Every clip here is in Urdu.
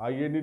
IAD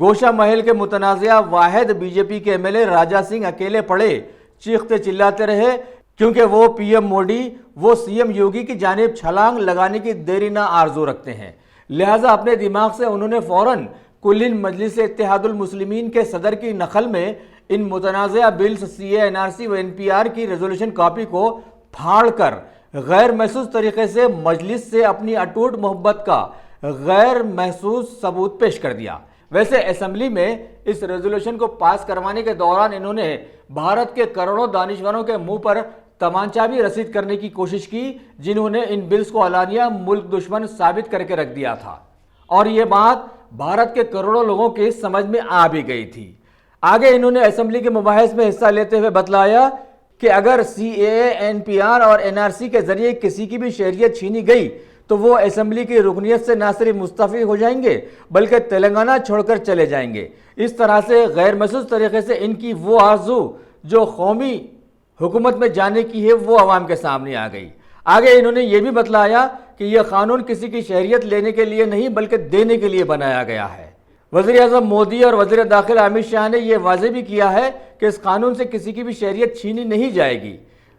گوشہ محل کے متنازعہ واحد بی جے پی کے M L A Raja Singh اکیلے پڑے چیختے چلاتے رہے کیونکہ وہ پی ایم موڈی وہ سی ایم یوگی کی جانب چھلانگ لگانے کی دیرینہ آرزو رکھتے ہیں، لہٰذا اپنے دماغ سے انہوں نے فوراً کلین مجلس اتحاد المسلمین کے صدر کی نقل میں ان متنازعہ بلز سی اے این آر سی و این پی آر کی ریزولوشن کاپی کو پھاڑ کر غیر محسوس طریقے سے مجلس سے اپنی اٹوٹ محبت کا غیر محسوس ثبوت پیش کر دیا۔ ویسے اسمبلی میں اس ریزولوشن کو پاس کروانے کے دوران انہوں نے بھارت کے کروڑوں دانشوروں کے منہ پر تمانچہ بھی رسید کرنے کی کوشش کی جنہوں نے ان بلز کو علانیہ ملک دشمن ثابت کر کے رکھ دیا تھا، اور یہ بات بھارت کے کروڑوں لوگوں کی سمجھ میں آ بھی گئی تھی۔ آگے انہوں نے اسمبلی کے مباحث میں حصہ لیتے ہوئے بتلایا کہ اگر سی اے اے، این پی آر اور این آر سی کے ذریعے کسی کی بھی شہریت چھینی گئی تو وہ اسمبلی کی رکنیت سے نہ صرف مستعفی ہو جائیں گے بلکہ تلنگانہ چھوڑ کر چلے جائیں گے۔ اس طرح سے غیر محسوس طریقے سے ان کی وہ آرزو جو قومی حکومت میں جانے کی ہے وہ عوام کے سامنے آ گئی۔ آگے انہوں نے یہ بھی بتلایا کہ یہ قانون کسی کی شہریت لینے کے لیے نہیں بلکہ دینے کے لیے بنایا گیا ہے۔ وزیر اعظم مودی اور وزیر داخلہ امت شاہ نے یہ واضح بھی کیا ہے کہ اس قانون سے کسی کی بھی شہریت چھینی نہیں جائے گی،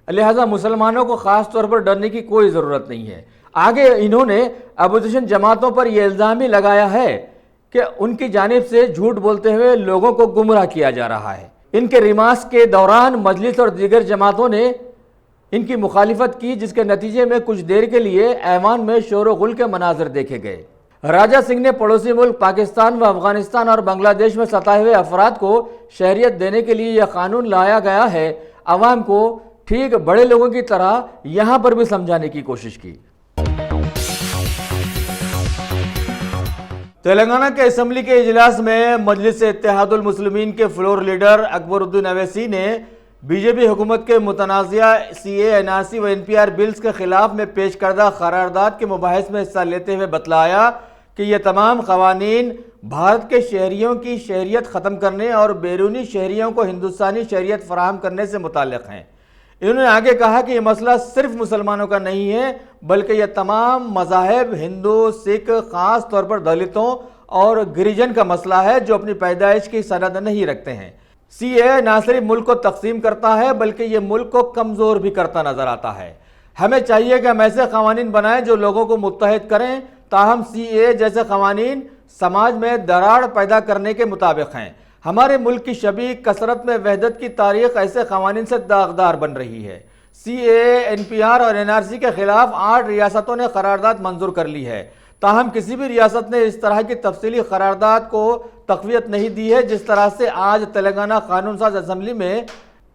لہٰذا مسلمانوں کو خاص طور پر ڈرنے کی کوئی ضرورت نہیں ہے۔ آگے انہوں نے اپوزیشن جماعتوں پر یہ الزام بھی لگایا ہے کہ ان کی جانب سے جھوٹ بولتے ہوئے لوگوں کو گمراہ کیا جا رہا ہے۔ ان کے ریمارکس کے دوران مجلس اور دیگر جماعتوں نے ان کی مخالفت کی، جس کے نتیجے میں کچھ دیر کے لیے ایوان میں شور و غل کے مناظر دیکھے گئے۔ راجہ سنگھ نے پڑوسی ملک پاکستان و افغانستان اور بنگلہ دیش میں ستائے ہوئے افراد کو شہریت دینے کے لیے یہ قانون لایا گیا ہے، عوام کو ٹھیک بڑے لوگوں کی طرح یہاں پر بھی سمجھانے کی کوشش کی۔ تلنگانہ کے اسمبلی کے اجلاس میں مجلس اتحاد المسلمین کے فلور لیڈر اکبر الدین اویسی نے بی جے پی حکومت کے متنازعہ سی اے این آر سی و این پی آر بلز کے خلاف میں پیش کردہ قرارداد کے مباحث میں حصہ لیتے ہوئے بتلایا کہ یہ تمام قوانین بھارت کے شہریوں کی شہریت ختم کرنے اور بیرونی شہریوں کو ہندوستانی شہریت فراہم کرنے سے متعلق ہیں۔ انہوں نے آگے کہا کہ یہ مسئلہ صرف مسلمانوں کا نہیں ہے بلکہ یہ تمام مذاہب، ہندو، سکھ، خاص طور پر دلتوں اور گریجن کا مسئلہ ہے جو اپنی پیدائش کی سند نہیں رکھتے ہیں۔ سی اے نہ صرف ملک کو تقسیم کرتا ہے بلکہ یہ ملک کو کمزور بھی کرتا نظر آتا ہے۔ ہمیں چاہیے کہ ہم ایسے قوانین بنائیں جو لوگوں کو متحد کریں، تاہم سی اے جیسے قوانین سماج میں دراڑ پیدا کرنے کے مطابق ہیں۔ ہمارے ملک کی شبیہ کثرت میں وحدت کی تاریخ ایسے قوانین سے داغدار بن رہی ہے۔ سی اے، این پی آر اور این آر سی کے خلاف 8 ریاستوں نے قرارداد منظور کر لی ہے، تاہم کسی بھی ریاست نے اس طرح کی تفصیلی قرارداد کو تقویت نہیں دی ہے جس طرح سے آج تلنگانہ قانون ساز اسمبلی میں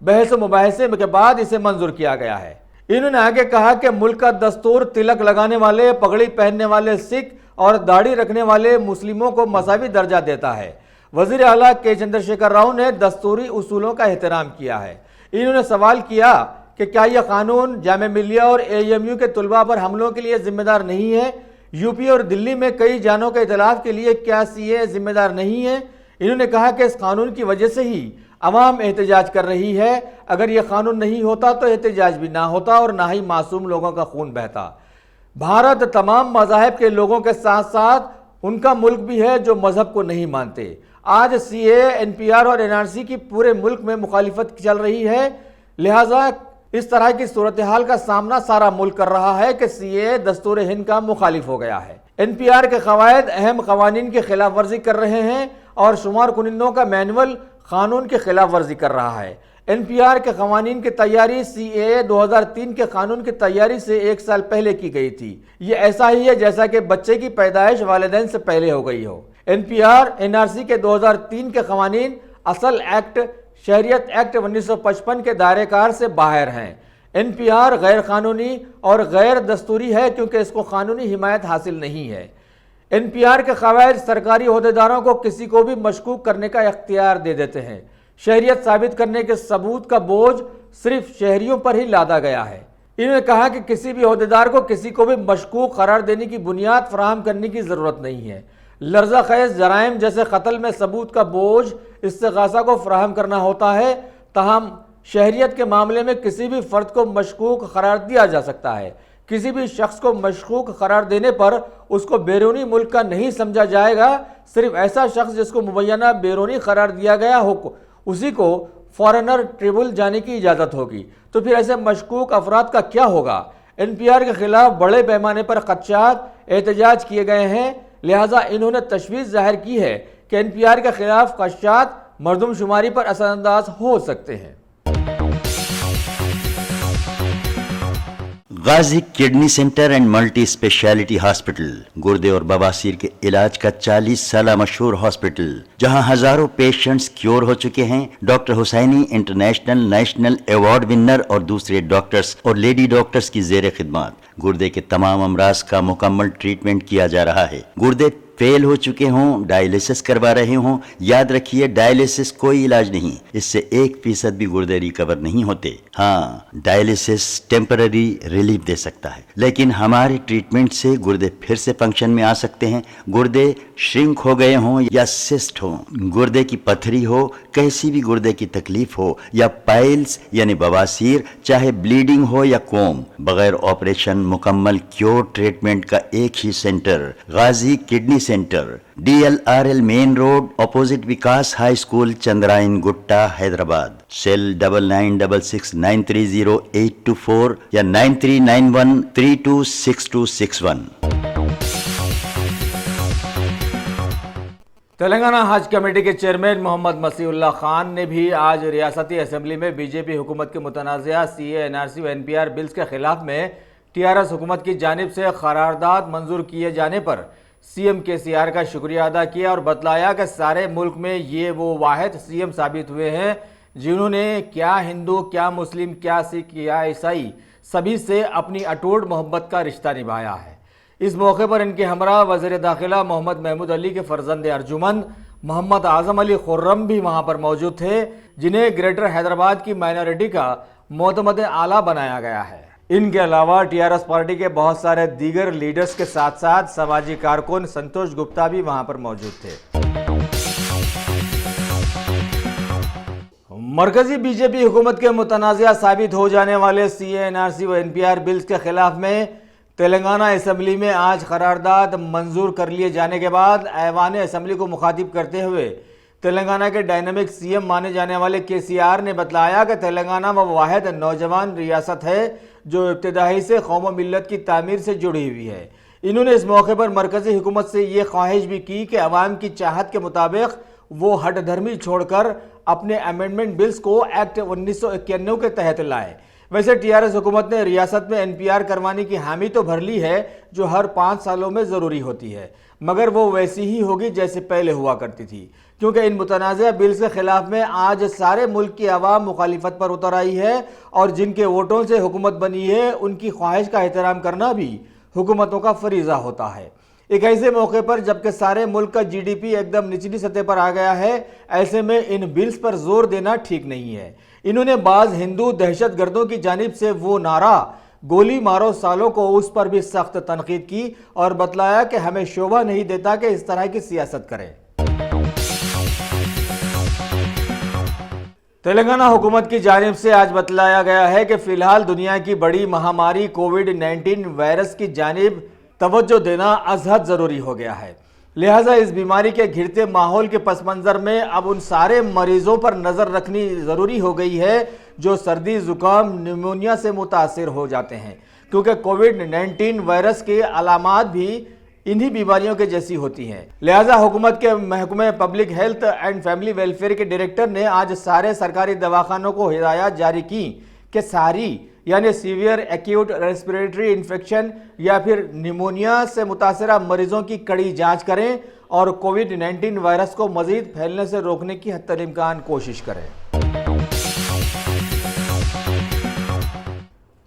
بحث و مباحثے کے بعد اسے منظور کیا گیا ہے۔ انہوں نے آگے کہا کہ ملک کا دستور تلک لگانے والے، پگڑی پہننے والے سکھ اور داڑھی رکھنے والے مسلموں کو مساوی درجہ دیتا ہے۔ وزیر اعلیٰ کے چندرشیکھر راؤ نے دستوری اصولوں کا احترام کیا ہے۔ انہوں نے سوال کیا کہ کیا یہ قانون جامعہ ملیہ اور اے ایم یو کے طلباء پر حملوں کے لیے ذمہ دار نہیں ہے؟ یو پی اور دلی میں کئی جانوں کے اطلاف کے لیے کیا سی اے ذمہ دار نہیں ہے؟ انہوں نے کہا کہ اس قانون کی وجہ سے ہی عوام احتجاج کر رہی ہے، اگر یہ قانون نہیں ہوتا تو احتجاج بھی نہ ہوتا اور نہ ہی معصوم لوگوں کا خون بہتا۔ بھارت تمام مذاہب کے لوگوں کے ساتھ ساتھ ان کا ملک بھی ہے جو مذہب کو نہیں مانتے۔ آج سی اے، این پی آر اور این آر سی کی پورے ملک میں مخالفت چل رہی ہے، لہٰذا اس طرح کی صورتحال کا سامنا سارا ملک کر رہا ہے کہ سی اے دستور ہند کا مخالف ہو گیا ہے۔ این پی آر کے قواعد اہم قوانین کی خلاف ورزی کر رہے ہیں اور شمار کنندوں کا مینول قانون کی خلاف ورزی کر رہا ہے۔ این پی آر کے قوانین کی تیاری سی اے 2003 کے قانون کی تیاری سے 1 سال پہلے کی گئی تھی۔ یہ ایسا ہی ہے جیسا کہ بچے کی پیدائش والدین سے پہلے ہو گئی ہو۔ N P R, N R C کے 2003 کے قوانین اصل ایکٹ، شہریت ایکٹ 1955 کے دائرہ کار سے باہر ہیں۔ این پی آر غیر قانونی اور غیر دستوری ہے کیونکہ اس کو قانونی حمایت حاصل نہیں ہے۔ این پی آر کے قواعد سرکاری عہدیداروں کو کسی کو بھی مشکوک کرنے کا اختیار دے دیتے ہیں۔ شہریت ثابت کرنے کے ثبوت کا بوجھ صرف شہریوں پر ہی لادا گیا ہے۔ انہوں نے کہا کہ کسی بھی عہدیدار کو کسی کو بھی مشکوک قرار دینے کی بنیاد فراہم کرنے کی ضرورت نہیں ہے۔ لرزہ خیز جرائم جیسے قتل میں ثبوت کا بوجھ استغاثہ کو فراہم کرنا ہوتا ہے، تاہم شہریت کے معاملے میں کسی بھی فرد کو مشکوک قرار دیا جا سکتا ہے۔ کسی بھی شخص کو مشکوک قرار دینے پر اس کو بیرونی ملک کا نہیں سمجھا جائے گا. صرف ایسا شخص جس کو مبینہ بیرونی قرار دیا گیا ہو اسی کو فارنر ٹریبل جانے کی اجازت ہوگی. تو پھر ایسے مشکوک افراد کا کیا ہوگا؟ NPR کے خلاف بڑے پیمانے پر خدشات احتجاج کیے گئے ہیں، لہٰذا انہوں نے تشویش ظاہر کی ہے کہ NPR کے خلاف خدشات مردم شماری پر اثر انداز ہو سکتے ہیں. Ghazi kidney centre and multi speciality hospital گردے اور بواسیر کے علاج کا 40 سالہ مشہور ہاسپٹل، جہاں ہزاروں پیشنٹس کیور ہو چکے ہیں. ڈاکٹر حسینی انٹرنیشنل نیشنل ایوارڈ ونر اور دوسرے ڈاکٹرز اور لیڈی ڈاکٹرز کی زیر خدمات گردے کے تمام امراض کا مکمل ٹریٹمنٹ کیا جا رہا ہے. گردے فیل ہو چکے ہوں، ڈائلیسس کروا رہے ہوں، یاد رکھیے ڈائلیسس کوئی علاج نہیں، اس سے 1% بھی گردے ریکور نہیں ہوتے. ہاں، ڈائلیسس ٹیمپرری ریلیف دے سکتا ہے، لیکن ہمارے ٹریٹمنٹ سے گردے پھر سے فنکشن میں آ سکتے ہیں. گردے شرنک ہو گئے ہوں یا سسٹ ہوں، گردے کی پتھری ہو، کیسی بھی گردے کی تکلیف ہو، یا پائلز یعنی بواسیر، چاہے بلیڈنگ ہو یا کوم، بغیر آپریشن مکمل کیور ٹریٹمنٹ کا ایک ہی سینٹر، Ghazi kidney centre, DLRL main road opposite Vikas high school, Chandrayangutta, Hyderabad. Cell 9966930824 یا 9391326261. تلنگانہ حج کمیٹی کے چیئرمین محمد مسیح اللہ خان نے بھی آج ریاستی اسمبلی میں BJP حکومت کے متنازعہ CA NRC و NPR بلز کے خلاف میں TRS حکومت کی جانب سے قرارداد منظور کیے جانے پر CM KCR کا شکریہ ادا کیا اور بتلایا کہ سارے ملک میں یہ وہ واحد CM ثابت ہوئے ہیں جنہوں نے کیا ہندو، کیا مسلم، کیا سکھ، کیا عیسائی سبھی سے اپنی اٹوٹ محبت کا رشتہ نبھایا ہے. اس موقع پر ان کے ہمراہ وزیر داخلہ محمد محمود علی کے فرزند ارجمند محمد اعظم علی خرم بھی وہاں پر موجود تھے، جنہیں گریٹر حیدرآباد کی مائنورٹی کا معتمد اعلیٰ بنایا گیا ہے. ان کے علاوہ TRS پارٹی کے بہت سارے دیگر لیڈرز کے ساتھ ساتھ سماجی کارکن سنتوش گپتا بھی وہاں پر موجود تھے. مرکزی BJP حکومت کے متنازعہ ثابت ہو جانے والے CA NRC و NPR بلز کے خلاف میں تلنگانہ اسمبلی میں آج قرارداد منظور کر لیے جانے کے بعد ایوان اسمبلی کو مخاطب کرتے ہوئے تلنگانہ کے ڈائنامک CM مانے جانے والے KCR نے بتلایا کہ تلنگانہ وہ واحد نوجوان ریاست ہے جو ابتدائی سے قوم و ملت کی تعمیر سے جڑی ہوئی ہے. انہوں نے اس موقع پر مرکزی حکومت سے یہ خواہش بھی کی کہ عوام کی چاہت کے مطابق وہ ہٹ دھرمی چھوڑ کر اپنے امینڈمنٹ بلز کو ایکٹ 1991 کے تحت لائے. ویسے TRS حکومت نے ریاست میں NPR کروانے کی حامی تو بھر لی ہے جو ہر 5 سالوں میں ضروری ہوتی ہے، مگر وہ ویسی ہی ہوگی جیسے پہلے ہوا کرتی تھی، کیونکہ ان متنازعہ بلز کے خلاف میں آج سارے ملک کی عوام مخالفت پر اتر آئی ہے اور جن کے ووٹوں سے حکومت بنی ہے ان کی خواہش کا احترام کرنا بھی حکومتوں کا فریضہ ہوتا ہے. ایک ایسے موقع پر جبکہ سارے ملک کا GDP ایک دم نچلی سطح پر آ گیا ہے، ایسے میں ان بلز پر زور دینا ٹھیک نہیں ہے. انہوں نے بعض ہندو دہشت گردوں کی جانب سے وہ نعرہ گولی مارو سالوں کو اس پر بھی سخت تنقید کی اور بتلایا کہ ہمیں شوبھا نہیں دیتا کہ اس طرح کی سیاست کریں. تلنگانہ حکومت کی جانب سے آج بتلایا گیا ہے کہ فی الحال دنیا کی بڑی مہاماری کووڈ-19 وائرس کی جانب توجہ دینا از حد ضروری ہو گیا ہے، لہٰذا اس بیماری کے گھرتے ماحول کے پس منظر میں اب ان سارے مریضوں پر نظر رکھنی ضروری ہو گئی ہے جو سردی، زکام، نیمونیا سے متاثر ہو جاتے ہیں، کیونکہ کووڈ-19 وائرس کے علامات بھی انہی بیماریوں کے جیسی ہوتی ہیں. لہٰذا حکومت کے محکمہ public health and family welfare کے ڈائریکٹر نے آج سارے سرکاری دواخانوں کو ہدایات جاری کی کہ ساری یعنی سیویئر ایکیوٹ ریسپیریٹری انفیکشن یا پھر نیمونیا سے متاثرہ مریضوں کی کڑی جانچ کریں اور کووڈ-19 وائرس کو مزید پھیلنے سے روکنے کی حتی الامکان کوشش کریں.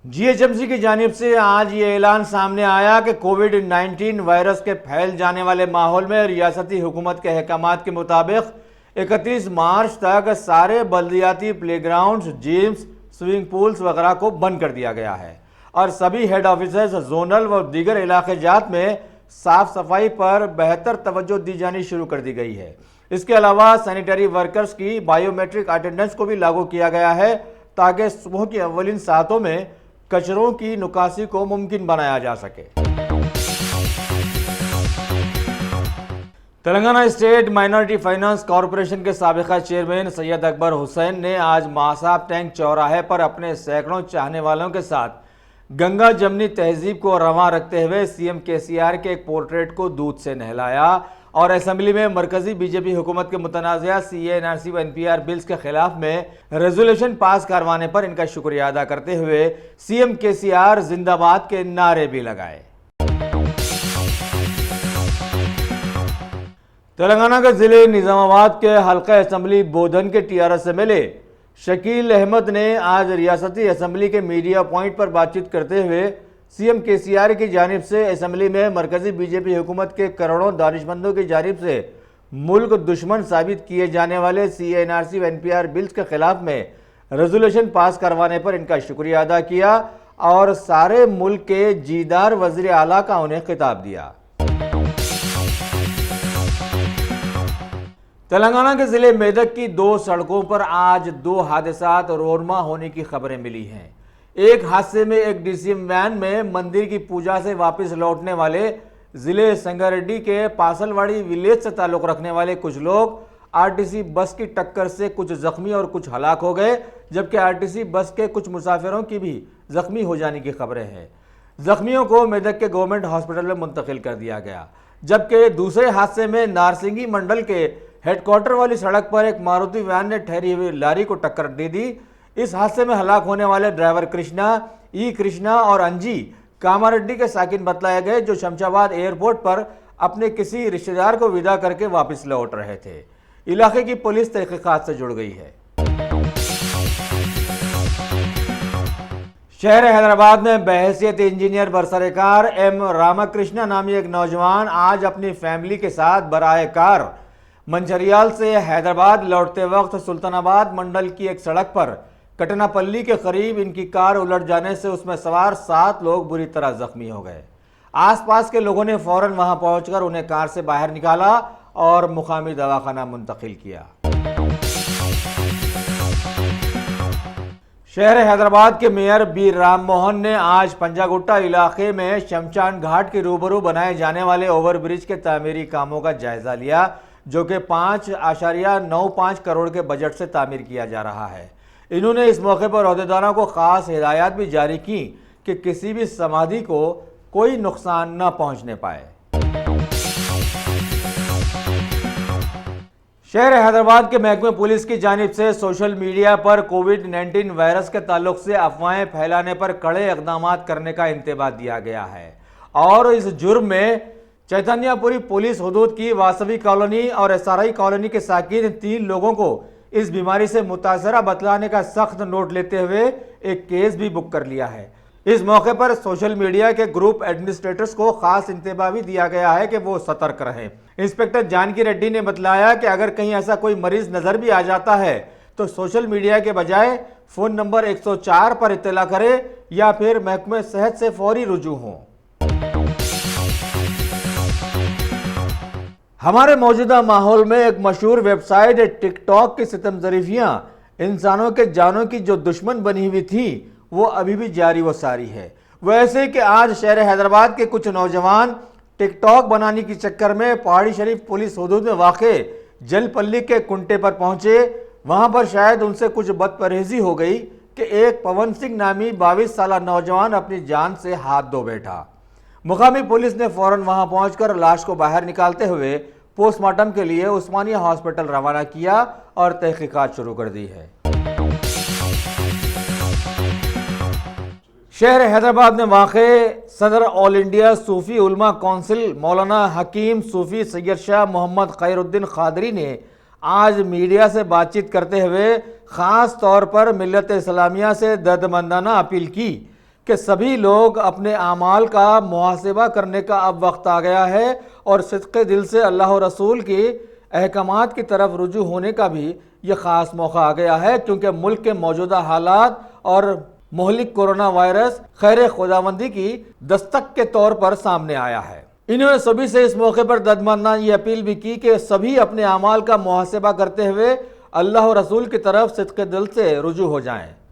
GHMC کی جانب سے آج یہ اعلان سامنے آیا کہ کووڈ-19 وائرس کے پھیل جانے والے ماحول میں ریاستی حکومت کے احکامات کے مطابق 31 مارچ تک سارے بلدیاتی پلے گراؤنڈز، جیمز، سوئمنگ پولز وغیرہ کو بند کر دیا گیا ہے اور سبھی ہیڈ آفیسز، زونل و دیگر علاقے جات میں صاف صفائی پر بہتر توجہ دی جانی شروع کر دی گئی ہے. اس کے علاوہ سینیٹری ورکرز کی بائیو میٹرک اٹینڈنس کو بھی لاگو کیا گیا ہے تاکہ صبح کی اولین ساعتوں میں کچروں کی نکاسی کو ممکن بنایا جا سکے۔ Telangana state minority finance corporation کے سابقہ چیئرمین سید اکبر حسین نے آج ماساب ٹینک چوراہے پر اپنے سینکڑوں چاہنے والوں کے ساتھ گنگا جمنی تہذیب کو رواں رکھتے ہوئے سی ایم KCR کے ایک پورٹریٹ کو دودھ سے نہلایا اور اسمبلی میں مرکزی BJP حکومت کے متنازعہ CAA NRC و NPR بلز کے خلاف میں ریزولوشن پاس کروانے پر ان کا شکریہ ادا کرتے ہوئے سی ایم KCR زندہ باد کے نعرے بھی لگائے۔ تلنگانہ کے ضلع نظام آباد کے حلقہ اسمبلی بودھن کے TRS MLA شکیل احمد نے آج ریاستی اسمبلی کے میڈیا پوائنٹ پر بات چیت کرتے ہوئے سی ایم KCR کی جانب سے اسمبلی میں مرکزی BJP حکومت کے کروڑوں دانشمندوں کی جانب سے ملک دشمن ثابت کیے جانے والے CAA NRC و NPR بلز کے خلاف میں ریزولوشن پاس کروانے پر ان کا شکریہ ادا کیا اور سارے ملک کے جیدار وزیر اعلیٰ کا انہیں خطاب دیا۔ تلنگانہ کے ضلع میدک کی 2 سڑکوں پر آج 2 حادثات رونما ہونے کی خبریں ملی ہیں۔ ایک حادثے میں ایک DCM وین میں مندر کی پوجا سے واپس لوٹنے والے ضلع سنگاریڈی کے پاسلواڑی ولیج سے تعلق رکھنے والے کچھ لوگ RTC بس کی ٹکر سے کچھ زخمی اور کچھ ہلاک ہو گئے، جبکہ RTC بس کے کچھ مسافروں کی بھی زخمی ہو جانے کی خبریں ہیں۔ زخمیوں کو میدک کے گورنمنٹ ہاسپٹل میں منتقل کر دیا گیا، جبکہ دوسرے حادثے میں نارسنگی منڈل کے ہیڈ کوارٹر والی سڑک پر ایک ماروتی وین نے ٹھہری ہوئی لاری کو ٹکر دے دی۔ اس حادثے میں ہلاک ہونے والے ڈرائیور کرشنا اور انجی کاماریڈی کے ساکن بتلائے گئے، جو شمشاباد ایئرپورٹ پر اپنے کسی رشتہ دار کو ودا کر کے واپس لوٹ رہے تھے۔ علاقے کی پولیس تحقیقات سے جڑ گئی ہے۔ شہر حیدرآباد میں بحیثیت انجینئر برسرکار M راماکرشنا نامی ایک نوجوان آج اپنی فیملی کے ساتھ براہ کار منچریال سے حیدرآباد لوٹتے وقت سلطان آباد منڈل کی ایک سڑک پر کٹنا پلی کے قریب ان کی کار الٹ جانے سے اس میں سوار 7 لوگ بری طرح زخمی ہو گئے۔ آس پاس کے لوگوں نے فوراً وہاں پہنچ کر انہیں کار سے باہر نکالا اور مقامی دواخانہ منتقل کیا۔ شہر حیدرآباد کے میئر بی رام موہن نے آج پنجاگٹا علاقے میں شمشان گھاٹ کے روبرو بنائے جانے والے اوور برج کے تعمیری کاموں کا جائزہ لیا، جو کہ 5.95 کروڑ کے بجٹ سے تعمیر کیا جا رہا ہے۔ انہوں نے اس موقع پر عہدیداروں کو خاص ہدایات بھی جاری کی کہ کسی بھی سمادھی کو کوئی نقصان نہ پہنچنے پائے۔ شہر حیدرآباد کے محکمہ پولیس کی جانب سے سوشل میڈیا پر کووڈ-19 وائرس کے تعلق سے افواہیں پھیلانے پر کڑے اقدامات کرنے کا انتباہ دیا گیا ہے اور اس جرم میں چیتنیہ پوری پولیس حدود کی واسوی کالونی اور SRI کالونی کے ساکن 3 لوگوں کو اس بیماری سے متاثرہ بتلانے کا سخت نوٹ لیتے ہوئے ایک کیس بھی بک کر لیا ہے۔ اس موقع پر سوشل میڈیا کے گروپ ایڈمنسٹریٹرز کو خاص انتباہ بھی دیا گیا ہے کہ وہ سترک رہیں۔ انسپیکٹر جانکی ریڈی نے بتلایا کہ اگر کہیں ایسا کوئی مریض نظر بھی آ جاتا ہے تو سوشل میڈیا کے بجائے فون نمبر 104 پر اطلاع کرے یا پھر محکمہ صحت سے فوری رجوع ہوں۔ ہمارے موجودہ ماحول میں ایک مشہور ویب سائٹ ٹک ٹاک کی ستم ظریفیاں انسانوں کے جانوں کی جو دشمن بنی ہوئی تھی وہ ابھی بھی جاری و ساری ہے۔ ویسے کہ آج شہر حیدرآباد کے کچھ نوجوان ٹک ٹاک بنانے کی چکر میں پہاڑی شریف پولیس حدود میں واقع جل پلی کے کنٹے پر پہنچے۔ وہاں پر شاید ان سے کچھ بد پرہیزی ہو گئی کہ ایک پون سنگھ نامی 22 سالہ نوجوان اپنی جان سے ہاتھ دھو بیٹھا۔ مقامی پولیس نے فوراً وہاں پہنچ کر لاش کو باہر نکالتے ہوئے پوسٹ مارٹم کے لیے عثمانیہ ہاسپٹل روانہ کیا اور تحقیقات شروع کر دی ہے۔ شہر حیدرآباد میں واقع صدر آل انڈیا صوفی علماء کونسل مولانا حکیم صوفی سید شاہ محمد خیر الدین قادری نے آج میڈیا سے بات چیت کرتے ہوئے خاص طور پر ملت اسلامیہ سے دردمندانہ اپیل کی کہ سبھی لوگ اپنے اعمال کا محاسبہ کرنے کا اب وقت آ گیا ہے اور صدق دل سے اللہ و رسول کے احکامات کی طرف رجوع ہونے کا بھی یہ خاص موقع آ گیا ہے، کیونکہ ملک کے موجودہ حالات اور مہلک کورونا وائرس خیر خداوندی کی دستک کے طور پر سامنے آیا ہے۔ انہوں نے سبھی سے اس موقع پر دردمندانہ یہ اپیل بھی کی کہ سبھی اپنے اعمال کا محاسبہ کرتے ہوئے اللہ و رسول کی طرف صدق دل سے رجوع ہو جائیں۔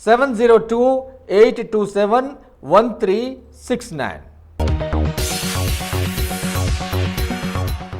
702-827-1369।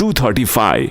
235